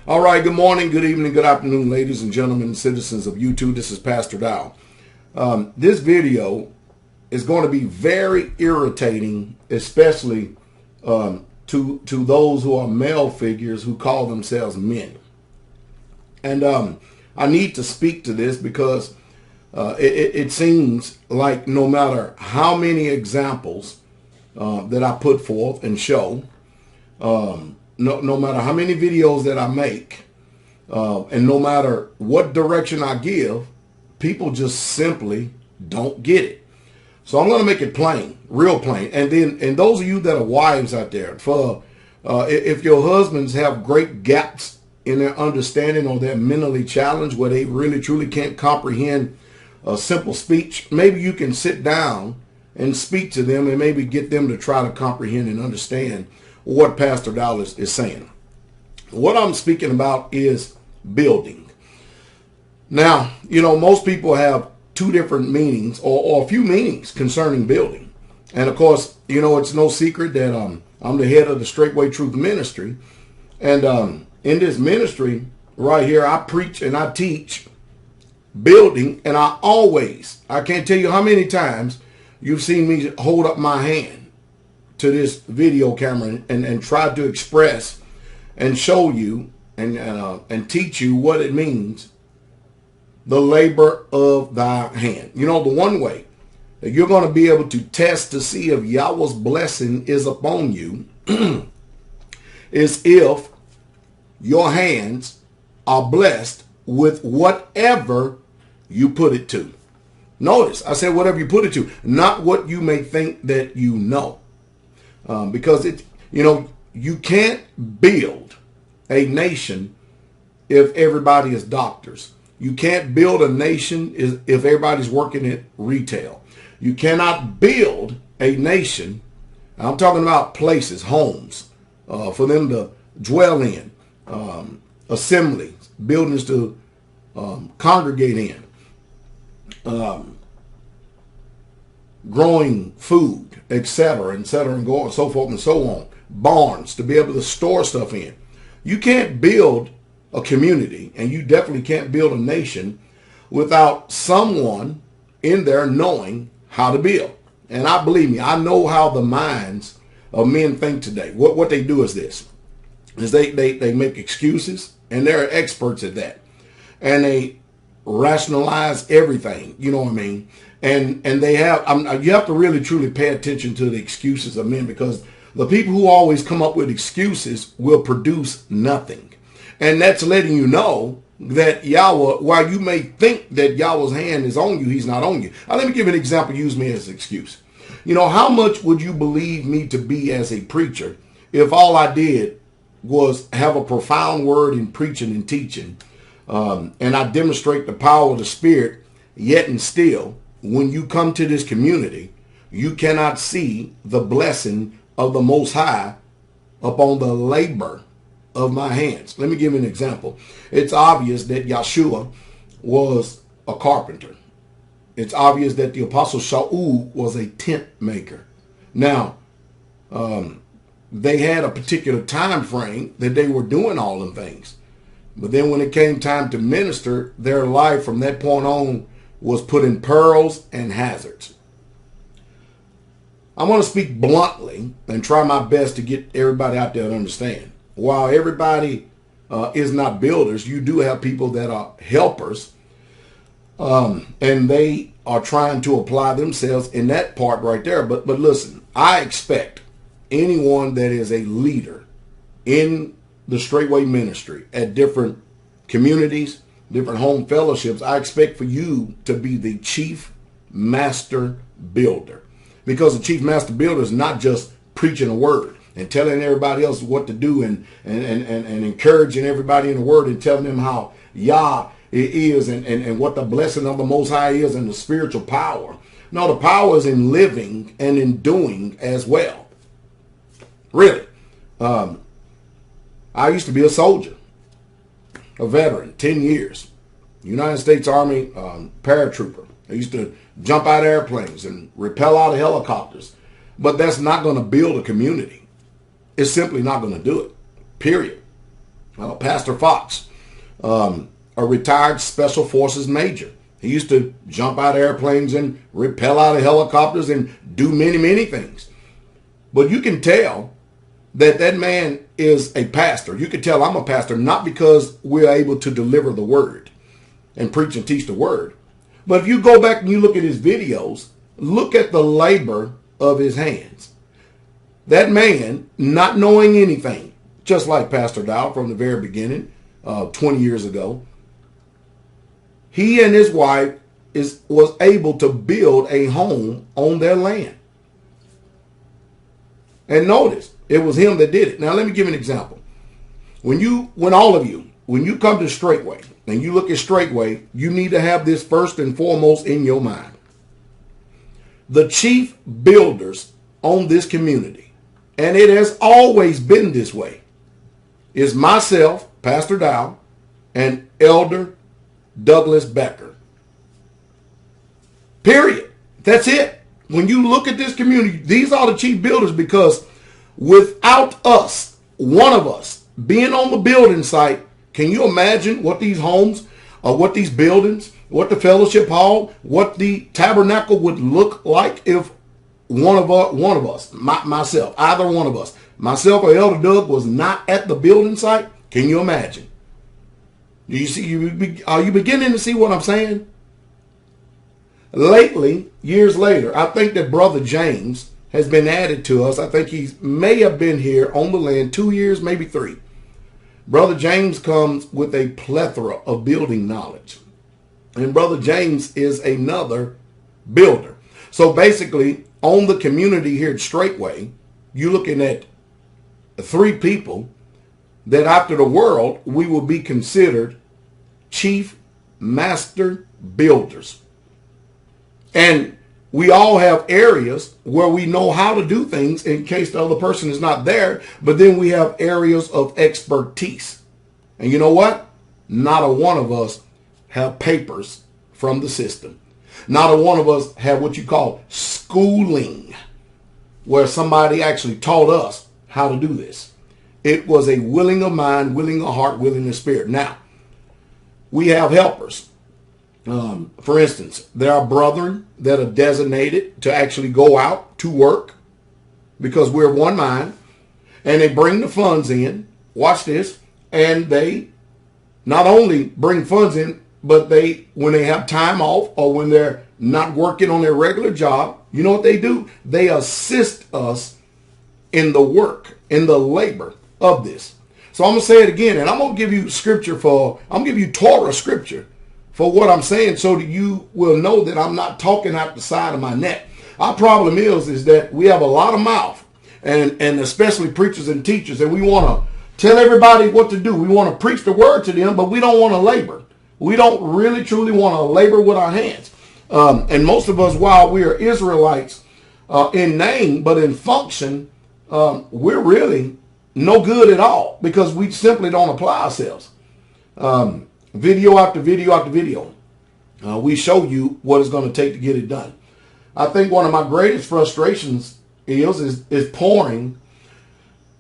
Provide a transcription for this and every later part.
All right, good morning, good evening, good afternoon, ladies and gentlemen, and citizens of YouTube. This is Pastor Dow. This video is going to be very irritating, especially to those who are male figures who call themselves men. And I need to speak to this because it seems like no matter how many examples that I put forth and show, no matter how many videos that I make, and no matter what direction I give, people just simply don't get it. So I'm going to make it plain, real plain. And those of you that are wives out there, if your husbands have great gaps in their understanding or they're mentally challenged where they really truly can't comprehend a simple speech, maybe you can sit down and speak to them and maybe get them to try to comprehend and understand what Pastor Dallas is saying. What I'm speaking about is building. Now, most people have two different meanings or a few meanings concerning building. And of course, it's no secret that I'm the head of the Straightway Truth Ministry. And in this ministry right here, I preach and I teach building. And I can't tell you how many times you've seen me hold up my hand to this video camera and try to express and show you and teach you what it means, the labor of thy hand. The one way that you're going to be able to test to see if Yahweh's blessing is upon you is if your hands are blessed with whatever you put it to. Notice, I said whatever you put it to, not what you may think that you know. Because you can't build a nation if everybody is doctors. You can't build a nation if everybody's working at retail. You cannot build a nation, I'm talking about places, homes, for them to dwell in, assemblies, buildings to congregate in, growing food, etc., and go on, so forth and so on. Barns to be able to store stuff in. You can't build a community, and you definitely can't build a nation without someone in there knowing how to build. And believe me, I know how the minds of men think today. What they do is this: they make excuses, and they're experts at that, and they rationalize everything. You know what I mean? And they have, you have to really truly pay attention to the excuses of men, because the people who always come up with excuses will produce nothing. And that's letting you know that Yahweh, while you may think that Yahweh's hand is on you, he's not on you. Now, let me give you an example. Use me as an excuse. How much would you believe me to be as a preacher if all I did was have a profound word in preaching and teaching, and I demonstrate the power of the Spirit, yet and still, when you come to this community, you cannot see the blessing of the Most High upon the labor of my hands? Let me give you an example. It's obvious that Yeshua was a carpenter. It's obvious that the Apostle Shaul was a tent maker. Now, they had a particular time frame that they were doing all them things. But then when it came time to minister, their life from that point on was put in perils and hazards. I'm going to speak bluntly and try my best to get everybody out there to understand. While everybody is not builders, you do have people that are helpers, and they are trying to apply themselves in that part right there. But listen, I expect anyone that is a leader in the Straightway Ministry at different communities, different home fellowships, I expect for you to be the chief master builder. Because the chief master builder is not just preaching a word and telling everybody else what to do and encouraging everybody in the word and telling them how Yah is and what the blessing of the Most High is and the spiritual power. No, the power is in living and in doing as well. Really. I used to be a soldier, a veteran, 10 years, United States Army paratrooper. I used to jump out of airplanes and rappel out of helicopters. But that's not going to build a community. It's simply not going to do it, period. Pastor Fox, a retired Special Forces major. He used to jump out of airplanes and rappel out of helicopters and do many, many things. But you can tell that that man is a pastor. You can tell I'm a pastor not because we're able to deliver the word and preach and teach the word. But if you go back and you look at his videos, look at the labor of his hands. That man, not knowing anything, just like Pastor Dow from the very beginning, 20 years ago, he and his wife was able to build a home on their land. And notice, it was him that did it. Now, let me give you an example. When you come to Straightway and you look at Straightway, you need to have this first and foremost in your mind. The chief builders on this community, and it has always been this way, is myself, Pastor Dow, and Elder Douglas Becker. Period. That's it. When you look at this community, these are the chief builders, because without us, one of us, being on the building site, can you imagine what these homes, what these buildings, what the fellowship hall, what the tabernacle would look like if one of us, myself, either one of us, myself or Elder Doug, was not at the building site? Can you imagine? Do you see? Are you beginning to see what I'm saying? Lately, years later, I think that Brother James has been added to us. I think he may have been here on the land 2 years, maybe 3. Brother James comes with a plethora of building knowledge. And Brother James is another builder. So basically, on the community here at Straightway, you're looking at 3 people that after the world, we will be considered chief master builders. And we all have areas where we know how to do things in case the other person is not there. But then we have areas of expertise. And you know what? Not a one of us have papers from the system. Not a one of us have what you call schooling, where somebody actually taught us how to do this. It was a willing of mind, willing of heart, willing of spirit. Now, we have helpers. For instance, there are brethren that are designated to actually go out to work because we're one mind, and they bring the funds in. Watch this. And they not only bring funds in, but when they have time off or when they're not working on their regular job, you know what they do? They assist us in the work, in the labor of this. So I'm going to say it again, and I'm going to give you I'm going to give you Torah scripture for what I'm saying, so that you will know that I'm not talking out the side of my neck. Our problem is that we have a lot of mouth, and especially preachers and teachers, and we want to tell everybody what to do. We want to preach the word to them, but we don't want to labor. We don't really truly want to labor with our hands. And most of us, while we are Israelites in name, but in function, we're really no good at all, because we simply don't apply ourselves. Video after video after video, we show you what it's going to take to get it done. I think one of my greatest frustrations is pouring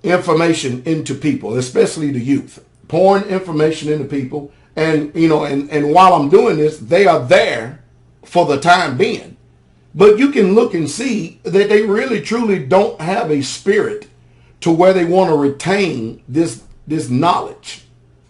information into people, especially the youth. Pouring information into people, and while I'm doing this, they are there for the time being. But you can look and see that they really truly don't have a spirit to where they want to retain this knowledge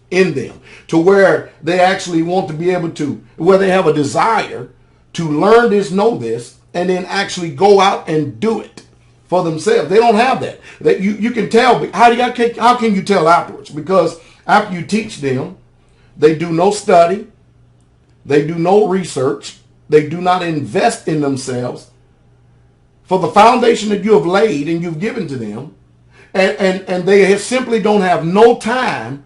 in them, to where they actually want to be able to, where they have a desire to learn this, know this, and then actually go out and do it for themselves. They don't have that. That you can tell. How can you tell afterwards? Because after you teach them, they do no study, they do no research, they do not invest in themselves for the foundation that you have laid and you've given to them, and they simply don't have no time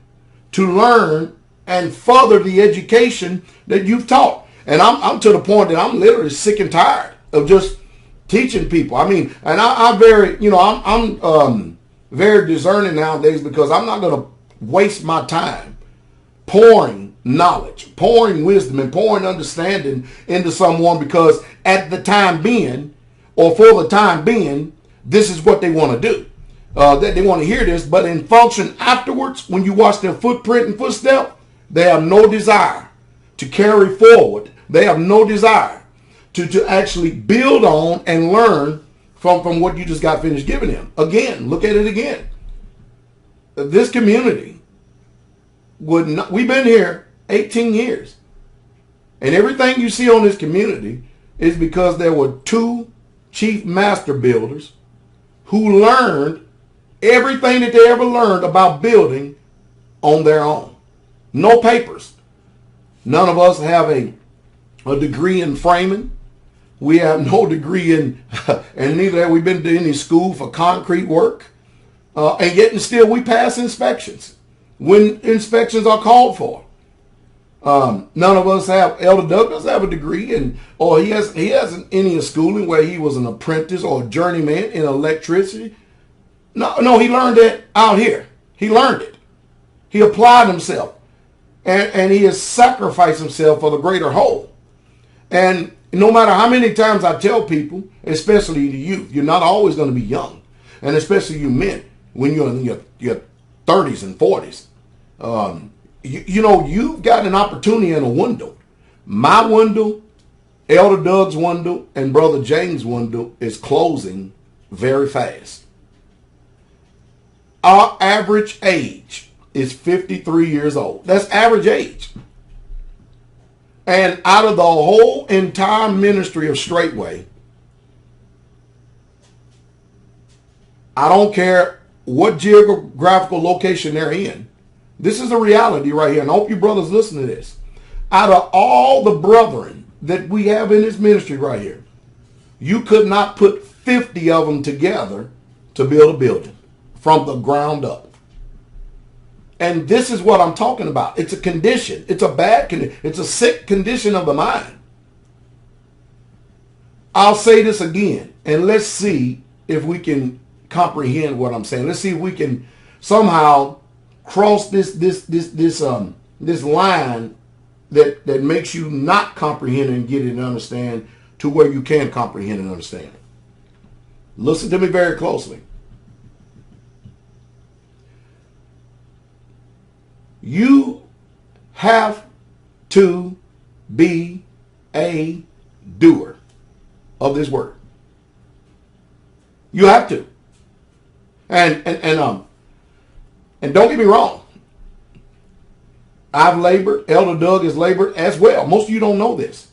to learn and further the education that you've taught. And I'm to the point that I'm literally sick and tired of just teaching people. I mean, and I'm very discerning nowadays, because I'm not going to waste my time pouring knowledge, pouring wisdom, and pouring understanding into someone, because at the time being, or for the time being, this is what they want to do. that they want to hear this, but in function afterwards, when you watch their footprint and footstep, they have no desire to carry forward. They have no desire to actually build on and learn from what you just got finished giving them. Again, look at it again. This community would not, we've been here 18 years. And everything you see on this community is because there were two chief master builders who learned everything that they ever learned about building on their own. No papers. None of us have a degree in framing. We have no degree in, and neither have we been to any school for concrete work. And yet and still we pass inspections when inspections are called for. None of us have, Elder Doug doesn't have a degree, or he hasn't any schooling where he was an apprentice or a journeyman in electricity. No, he learned it out here. He learned it. He applied himself. And he has sacrificed himself for the greater whole. And no matter how many times I tell people, especially the youth, you're not always going to be young. And especially you men, when you're in your 30s and 40s. You've got an opportunity in a window. My window, Elder Doug's window, and Brother James' window is closing very fast. Our average age is 53 years old. That's average age. And out of the whole entire ministry of Straightway, I don't care what geographical location they're in. This is a reality right here. And I hope you brothers listen to this. Out of all the brethren that we have in this ministry right here, you could not put 50 of them together to build a building from the ground up. And this is what I'm talking about. It's a condition. It's a bad condition. It's a sick condition of the mind. I'll say this again, and let's see if we can comprehend what I'm saying. Let's see if we can somehow cross this line that makes you not comprehend and get it and understand to where you can comprehend and understand. Listen to me very closely. You have to be a doer of this word. You have to. And don't get me wrong. I've labored. Elder Doug has labored as well. Most of you don't know this.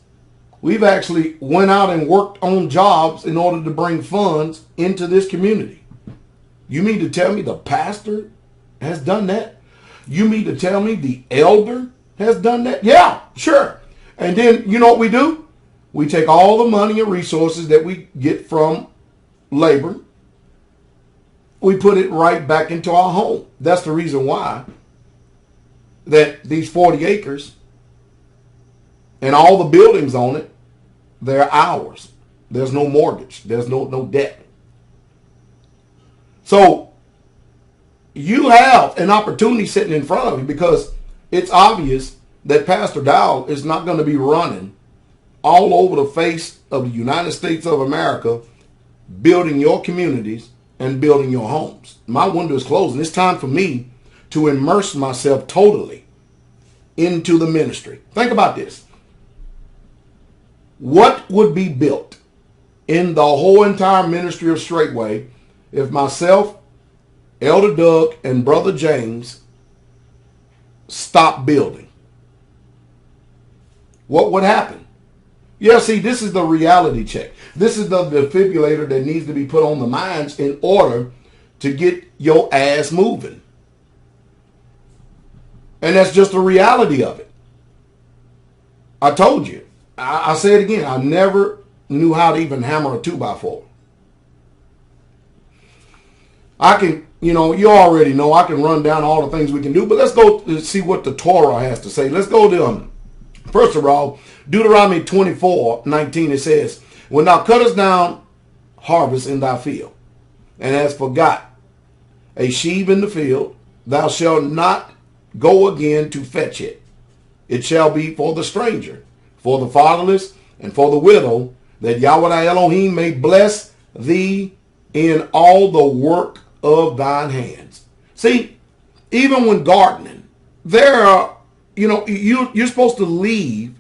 We've actually went out and worked on jobs in order to bring funds into this community. You mean to tell me the pastor has done that? You mean to tell me the elder has done that? Yeah, sure. And then you know what we do? We take all the money and resources that we get from labor. We put it right back into our home. That's the reason why that these 40 acres and all the buildings on it, they're ours. There's no mortgage. There's no debt. So you have an opportunity sitting in front of you because it's obvious that Pastor Dow is not going to be running all over the face of the United States of America, building your communities and building your homes. My window is closing. It's time for me to immerse myself totally into the ministry. Think about this. What would be built in the whole entire ministry of Straightway if myself, Elder Doug, and Brother James stopped building? What would happen? Yeah, see, this is the reality check. This is the defibrillator that needs to be put on the minds in order to get your ass moving. And that's just the reality of it. I told you. I say it again. I never knew how to even hammer a 2x4. I can, you already know I can run down all the things we can do, but let's go see what the Torah has to say. Let's go to, first of all, Deuteronomy 24:19. It says, when thou cuttest down harvest in thy field, and hast forgot a sheaf in the field, thou shalt not go again to fetch it. It shall be for the stranger, for the fatherless, and for the widow, that Yahweh thy Elohim may bless thee in all the work of thine hands. See, even when gardening, there are, you're supposed to leave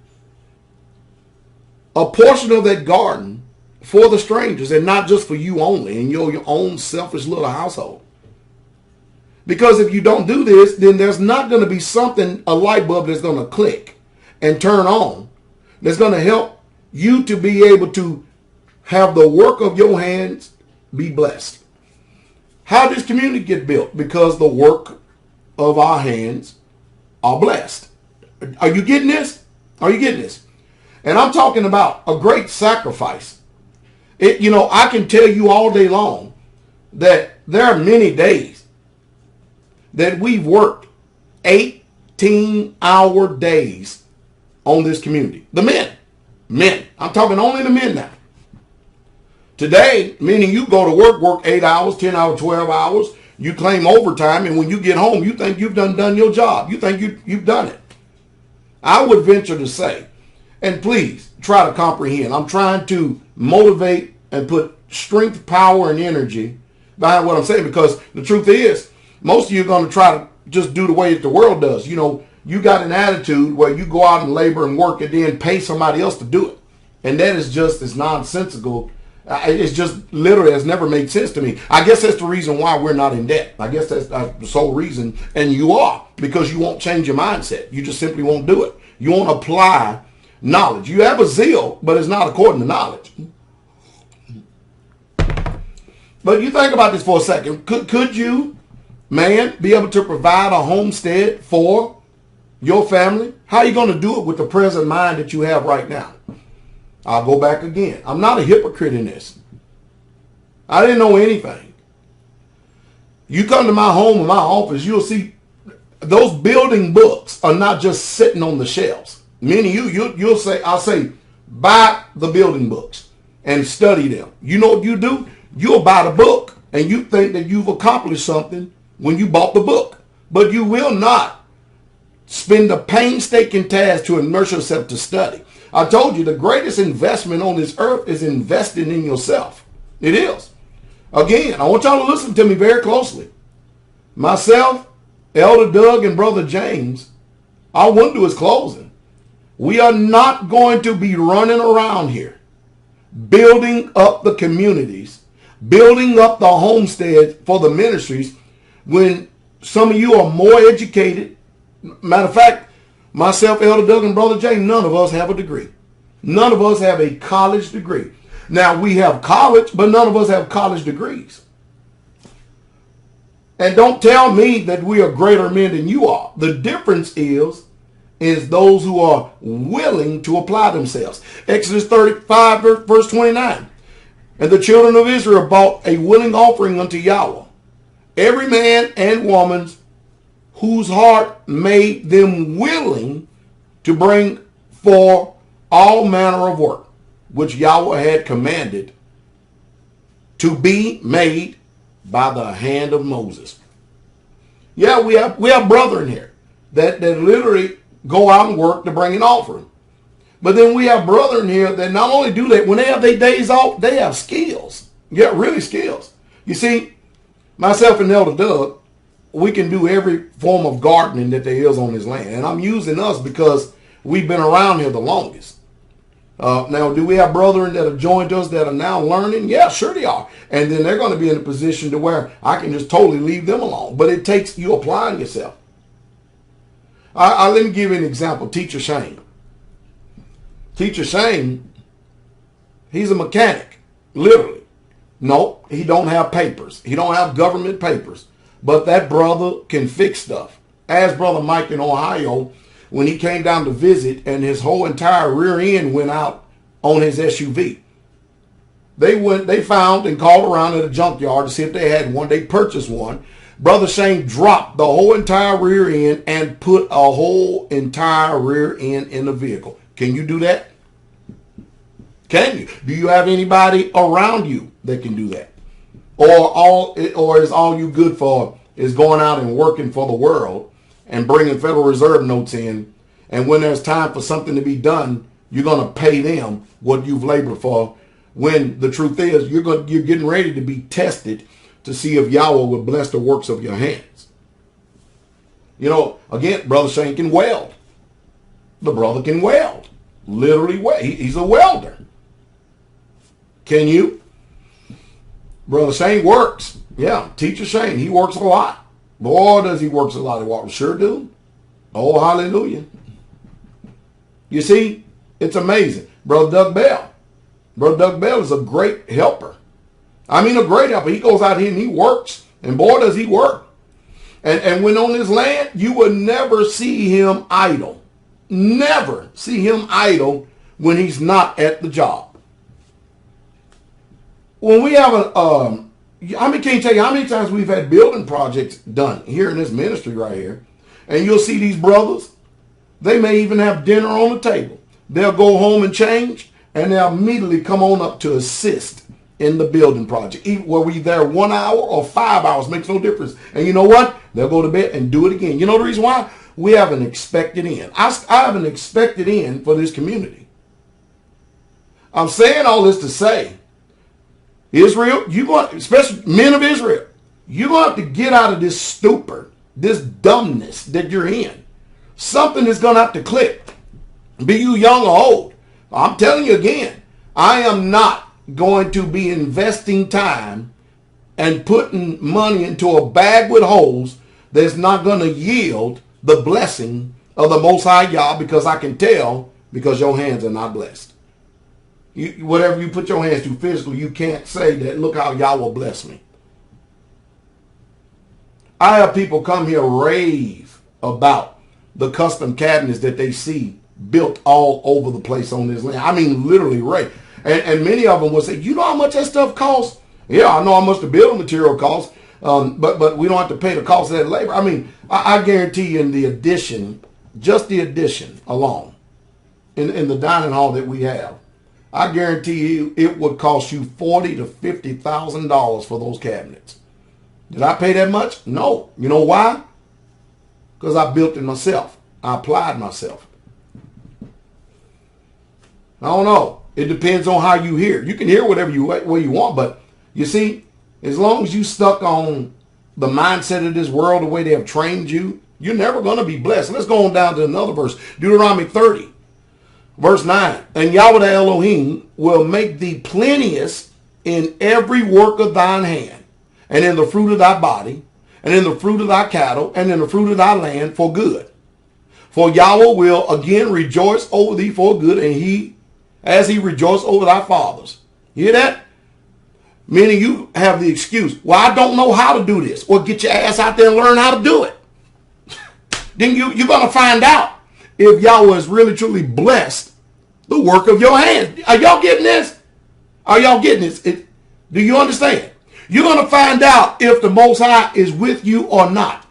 a portion of that garden for the strangers and not just for you only in your own selfish little household. Because if you don't do this, then there's not going to be a light bulb that's going to click and turn on that's going to help you to be able to have the work of your hands be blessed. How does community get built? Because the work of our hands are blessed. Are you getting this? Are you getting this? And I'm talking about a great sacrifice. I can tell you all day long that there are many days that we've worked 18-hour days on this community. The men. I'm talking only the men now. Today, meaning you go to work 8 hours, 10 hours, 12 hours. You claim overtime, and when you get home, you think you've done your job. You think you've done it. I would venture to say, and please try to comprehend, I'm trying to motivate and put strength, power, and energy behind what I'm saying, because the truth is, most of you are going to try to just do the way that the world does. You got an attitude where you go out and labor and work and then pay somebody else to do it. And that is just as nonsensical. It's just literally has never made sense to me. I guess that's the reason why we're not in debt. I guess that's the sole reason. And you are, because you won't change your mindset. You just simply won't do it. You won't apply knowledge. You have a zeal, but it's not according to knowledge. But you think about this for a second. Could you, man, be able to provide a homestead for your family? How are you going to do it with the present mind that you have right now? I'll go back again. I'm not a hypocrite in this. I didn't know anything. You come to my home or my office, you'll see those building books are not just sitting on the shelves. Many of you'll say, I'll say, buy the building books and study them. You know what you do? You'll buy the book and you think that you've accomplished something when you bought the book. But you will not spend the painstaking task to immerse yourself to study. I told you the greatest investment on this earth is investing in yourself. It is. Again, I want y'all to listen to me very closely. Myself, Elder Doug, and Brother James, our window is closing. We are not going to be running around here building up the communities, building up the homesteads for the ministries when some of you are more educated. Matter of fact, myself, Elder Doug, and Brother James, none of us have a degree. None of us have a college degree. Now, we have college, but none of us have college degrees. And don't tell me that we are greater men than you are. The difference is those who are willing to apply themselves. Exodus 35, verse 29. And the children of Israel brought a willing offering unto Yahweh, every man and woman's whose heart made them willing to bring for all manner of work, which Yahweh had commanded to be made by the hand of Moses. Yeah, we have brethren here that literally go out and work to bring an offering. But then we have brethren here that not only do that, when they have their days off, they have skills. Yeah, really skills. You see, myself and Elder Doug, we can do every form of gardening that there is on this land. And I'm using us because we've been around here the longest. Now, do we have brethren that have joined us that are now learning? Yeah, sure they are. And then they're going to be in a position to where I can just totally leave them alone. But it takes you applying yourself. Let me give you an example. Teacher Shane. Teacher Shane, he's a mechanic, literally. No, he don't have papers. He don't have government papers. But that brother can fix stuff. As Brother Mike in Ohio, when he came down to visit and his whole entire rear end went out on his SUV. They found and called around at a junkyard to see if they had one. They purchased one. Brother Shane dropped the whole entire rear end and put a whole entire rear end in the vehicle. Can you do that? Can you? Do you have anybody around you that can do that? Or is all you good for is going out and working for the world and bringing Federal Reserve notes in, and when there's time for something to be done, you're going to pay them what you've labored for, when the truth is you're getting ready to be tested to see if Yahweh will bless the works of your hands. You know, again, Brother Shane can weld. The brother can weld. Literally weld. He's a welder. Can you? Brother Shane works. Yeah, Teacher Shane, he works a lot. Boy, does he works a lot. He sure do. Oh, hallelujah. You see, it's amazing. Brother Doug Bell. Brother Doug Bell is a great helper. I mean, a great helper. He goes out here and he works. And boy, does he work. And when on this land, you will never see him idle. Never see him idle when he's not at the job. When we have can't tell you how many times we've had building projects done here in this ministry right here. And you'll see these brothers, they may even have dinner on the table. They'll go home and change, and they'll immediately come on up to assist in the building project. Even whether we're there 1 hour or 5 hours, makes no difference. And you know what? They'll go to bed and do it again. You know the reason why? We have an expected end. I have an expected end for this community. I'm saying all this to say, Israel, especially men of Israel, you're going to have to get out of this stupor, this dumbness that you're in. Something is going to have to click. Be you young or old. I'm telling you again, I am not going to be investing time and putting money into a bag with holes that's not going to yield the blessing of the Most High Yah, because I can tell, because your hands are not blessed. Whatever you put your hands to physically, you can't say that, look how Yah will bless me. I have people come here rave about the custom cabinets that they see built all over the place on this land. I mean, literally rave. And many of them will say, you know how much that stuff costs? Yeah, I know how much the building material costs, but we don't have to pay the cost of that labor. I mean, I guarantee you in the addition, just the addition alone, in the dining hall that we have, I guarantee you it would cost you $40,000 to $50,000 for those cabinets. Did I pay that much? No. You know why? Because I built it myself. I applied myself. I don't know. It depends on how you hear. You can hear whatever you want, but you see, as long as you stuck on the mindset of this world, the way they have trained you, you're never going to be blessed. Let's go on down to another verse. Deuteronomy 30, verse 9. And Yahweh Elohim will make thee plenteous in every work of thine hand, and in the fruit of thy body, and in the fruit of thy cattle, and in the fruit of thy land for good. For Yahweh will again rejoice over thee for good, and as he rejoiced over thy fathers. You hear that? Meaning you have the excuse, well, I don't know how to do this. Well, get your ass out there and learn how to do it. Then you're going to find out if Yahweh is really truly blessed the work of your hands. Are y'all getting this? Are y'all getting this? Do you understand? You're going to find out if the Most High is with you or not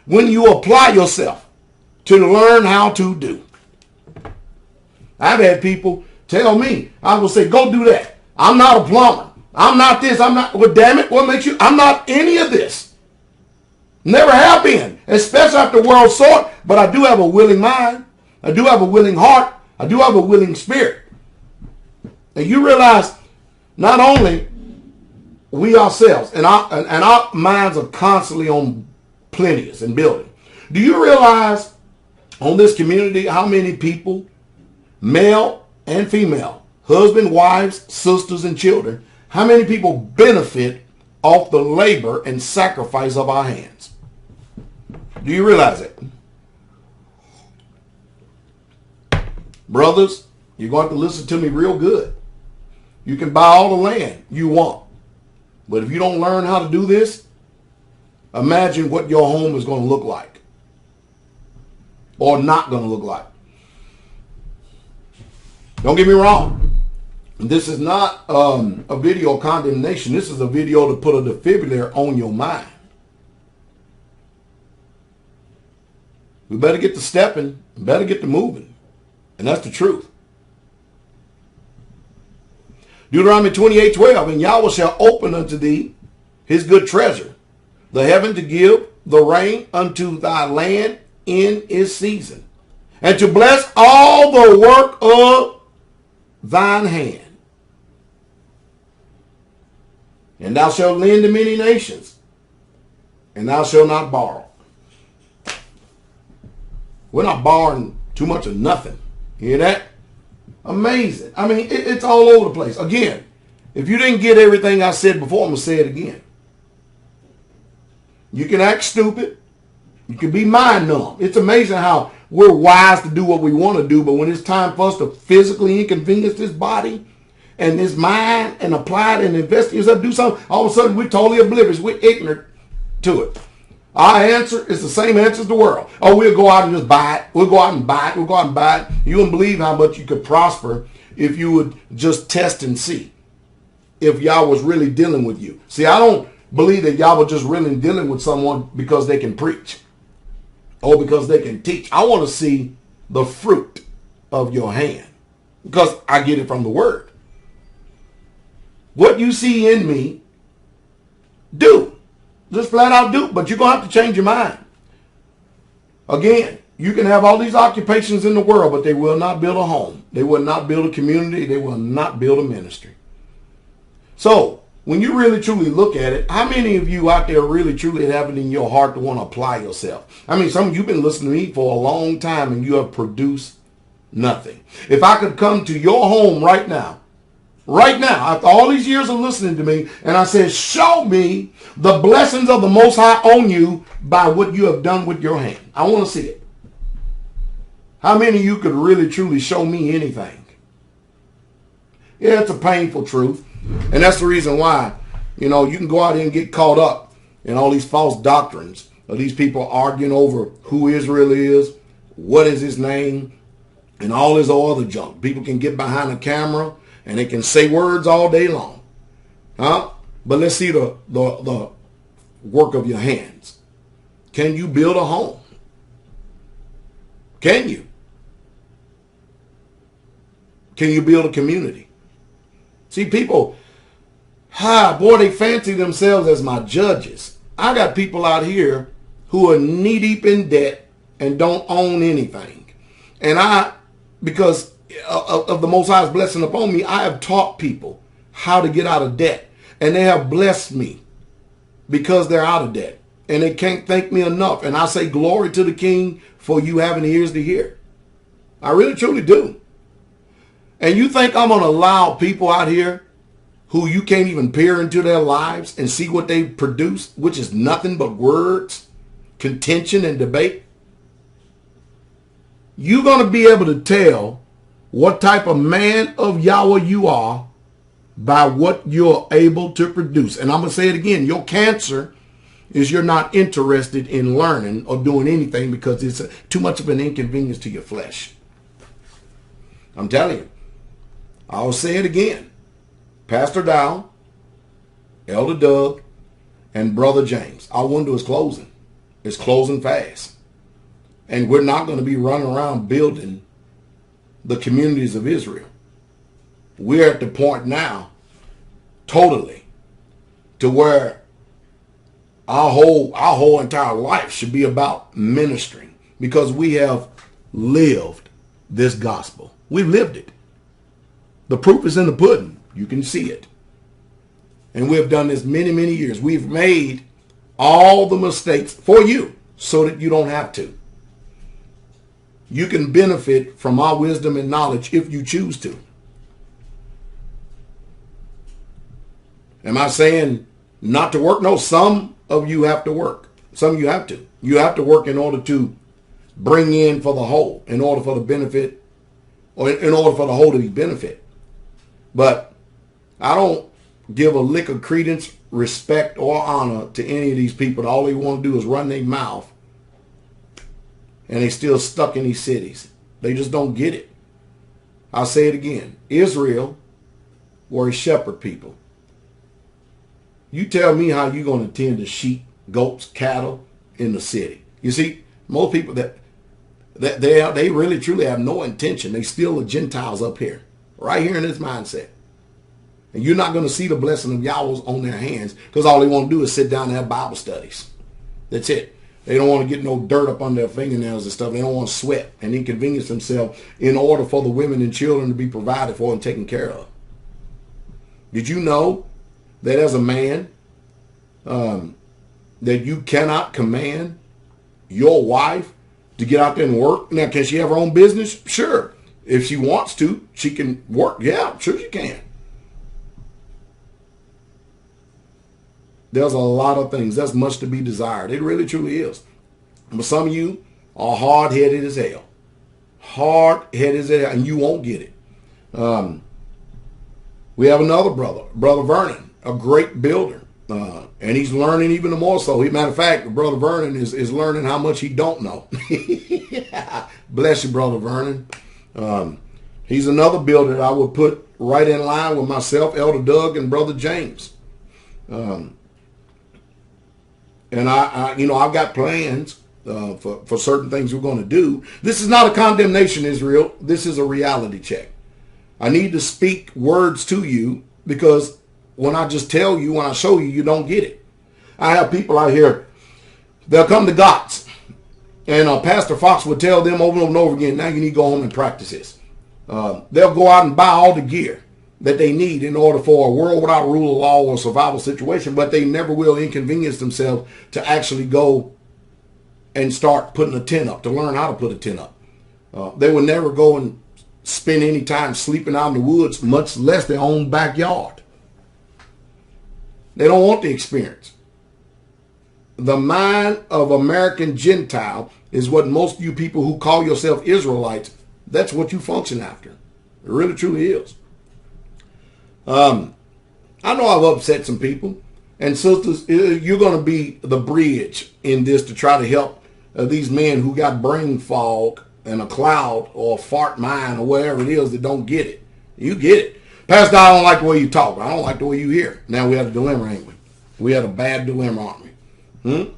when you apply yourself to learn how to do. I've had people tell me, I will say, go do that. I'm not a plumber. I'm not this. I'm not. Well, damn it. What makes you? I'm not any of this. Never have been, especially after world sort. But I do have a willing mind. I do have a willing heart. I do have a willing spirit. And you realize not only we ourselves and our minds are constantly on plenteous and building. Do you realize on this community how many people, male and female, husband, wives, sisters, and children, how many people benefit off the labor and sacrifice of our hands? Do you realize it? Brothers, you're going to have to listen to me real good. You can buy all the land you want. But if you don't learn how to do this, imagine what your home is going to look like. Or not going to look like. Don't get me wrong. This is not a video of condemnation. This is a video to put a defibrillator on your mind. We better get to stepping. Better get to moving. And that's the truth. Deuteronomy 28:12. And Yahweh shall open unto thee his good treasure, the heaven to give the rain unto thy land in its season, and to bless all the work of thine hand. And thou shalt lend to many nations, and thou shalt not borrow. We're not borrowing too much of nothing. You hear that? Amazing. I mean, it's all over the place. Again, if you didn't get everything I said before, I'm going to say it again. You can act stupid. You can be mind numb. It's amazing how we're wise to do what we want to do, but when it's time for us to physically inconvenience this body and this mind and apply it and invest in yourself, do something, all of a sudden we're totally oblivious. We're ignorant to it. Our answer is the same answer as the world. Oh, we'll go out and just buy it. We'll go out and buy it. We'll go out and buy it. You wouldn't believe how much you could prosper if you would just test and see if y'all was really dealing with you. See, I don't believe that y'all were just really dealing with someone because they can preach or because they can teach. I want to see the fruit of your hand because I get it from the word. What you see in me, do. Just flat out do. But you're going to have to change your mind. Again, you can have all these occupations in the world, but they will not build a home. They will not build a community. They will not build a ministry. So, when you really truly look at it, how many of you out there really truly have it in your heart to want to apply yourself? I mean, some of you have been listening to me for a long time and you have produced nothing. If I could come to your home right now, after all these years of listening to me, and I said, show me the blessings of the Most High on you by what you have done with your hand. I want to see it. How many of you could really truly show me anything? Yeah, it's a painful truth. And that's the reason why, you know, you can go out here and get caught up in all these false doctrines of these people arguing over who Israel is, what is his name, and all this other junk. People can get behind the camera and they can say words all day long. Huh? But let's see the work of your hands. Can you build a home? Can you? Can you build a community? See, people, boy, they fancy themselves as my judges. I got people out here who are knee-deep in debt and don't own anything. And because of the Most High's blessing upon me, I have taught people how to get out of debt. And they have blessed me because they're out of debt. And they can't thank me enough. And I say glory to the King for you having ears to hear. I really, truly do. And you think I'm going to allow people out here who you can't even peer into their lives and see what they produce, which is nothing but words, contention, and debate? You're going to be able to tell what type of man of Yahweh you are by what you're able to produce. And I'm going to say it again. Your cancer is you're not interested in learning or doing anything because it's too much of an inconvenience to your flesh. I'm telling you. I'll say it again. Pastor Dow, Elder Doug, and Brother James. Our window is closing. It's closing fast. And we're not going to be running around building the communities of Israel. We're at the point now, totally, to where our whole entire life should be about ministering because we have lived this gospel. We've lived it. The proof is in the pudding. You can see it. And we have done this many, many years. We've made all the mistakes for you so that you don't have to. You can benefit from our wisdom and knowledge if you choose to. Am I saying not to work? No, some of you have to work. Some of you have to. You have to work in order to bring in for the whole, in order for the benefit, or in order for the whole to be benefit. But I don't give a lick of credence, respect, or honor to any of these people. All they want to do is run their mouth. And they still stuck in these cities. They just don't get it. I'll say it again. Israel were a shepherd people. You tell me how you're going to tend to sheep, goats, cattle in the city. You see, most people that they really truly have no intention. They still are Gentiles up here. Right here in this mindset. And you're not going to see the blessing of Yahweh on their hands because all they want to do is sit down and have Bible studies. That's it. They don't want to get no dirt up on their fingernails and stuff. They don't want to sweat and inconvenience themselves in order for the women and children to be provided for and taken care of. Did you know that as a man, that you cannot command your wife to get out there and work? Now, can she have her own business? Sure. If she wants to, she can work. Yeah, sure she can. There's a lot of things. That's much to be desired. It really, truly is. But some of you are hard-headed as hell. Hard-headed as hell, and you won't get it. We have another brother, Brother Vernon, a great builder. And he's learning even more so. Matter of fact, Brother Vernon is learning how much he don't know. Bless you, Brother Vernon. He's another builder that I would put right in line with myself, Elder Doug, and Brother James. And I've got plans for certain things we're going to do. This is not a condemnation, Israel. This is a reality check. I need to speak words to you because when I just tell you, when I show you, you don't get it. I have people out here, they'll come to GOTS, and Pastor Fox would tell them over and over again, now you need to go home and practice this. They'll go out and buy all the gear that they need in order for a world without rule of law or survival situation, but they never will inconvenience themselves to actually go and start putting a tent up, to learn how to put a tent up. They will never go and spend any time sleeping out in the woods, much less their own backyard. They don't want the experience. The mind of American Gentile is what most of you people who call yourself Israelites, that's what you function after. It really, truly is. I know I've upset some people. And sisters, you're going to be the bridge in this to try to help these men who got brain fog and a cloud or a fart mind or whatever it is that don't get it. You get it. Pastor, I don't like the way you talk. I don't like the way you hear. Now we had a dilemma, ain't we? We had a bad dilemma, aren't we?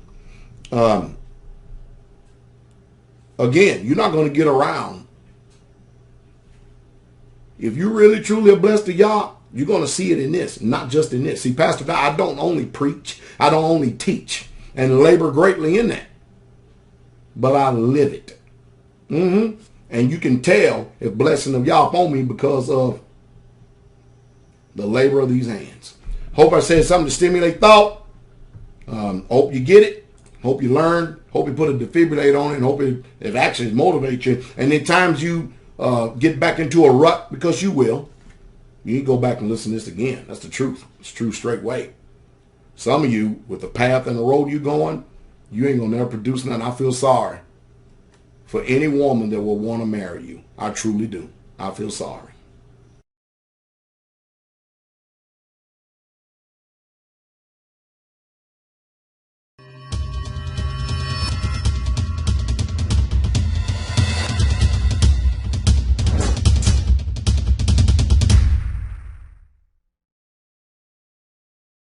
Again, you're not going to get around. If you really truly are blessed to Yah, you're going to see it in this, not just in this. See, Pastor Dow, I don't only preach, I don't only teach and labor greatly in that, but I live it. And you can tell if blessing of Yah upon me because of the labor of these hands. Hope I said something to stimulate thought. Hope you get it. Hope you learn. Hope you put a defibrillator on it. And hope it actually motivates you. And at times you get back into a rut, because you will. You need to go back and listen to this again. That's the truth. It's true straight way. Some of you, with the path and the road you're going, you ain't going to never produce nothing. I feel sorry for any woman that will want to marry you. I truly do. I feel sorry.